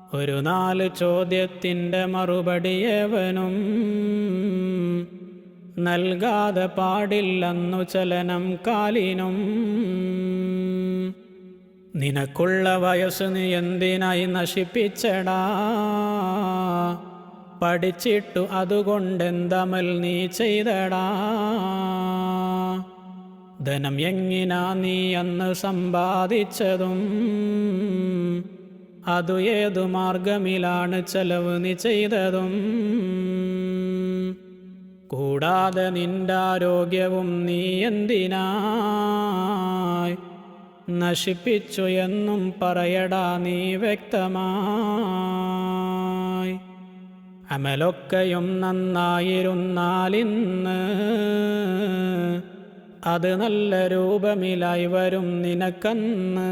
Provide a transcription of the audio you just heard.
ഒരു 4 ചോദ്യത്തിൻ്റെ മറുപടിയേവനും നൽകാതെ പാടില്ലെന്നു ചലനം കാലിനും. നിനക്കുള്ള വയസ്സ് നീ എന്തിനായി നശിപ്പിച്ചടാ, പഠിച്ചിട്ടു അതുകൊണ്ടെന്തമൽ നീ ചെയ്തടാ. ധനം എങ്ങിനാ നീ അന്ന് സമ്പാദിച്ചതും, അതു ഏതു മാർഗമിലാണ് ചെലവ് നീ ചെയ്തതും. കൂടാതെ നിന്റെ ആരോഗ്യവും നീ എന്തിനായി നശിപ്പിച്ചു എന്നും പറയടാ നീ വ്യക്തമായി. അമലൊക്കെയും നന്നായിരുന്നാലിന്ന് അത് നല്ല രൂപമിലായി വരും നിനക്കന്ന്.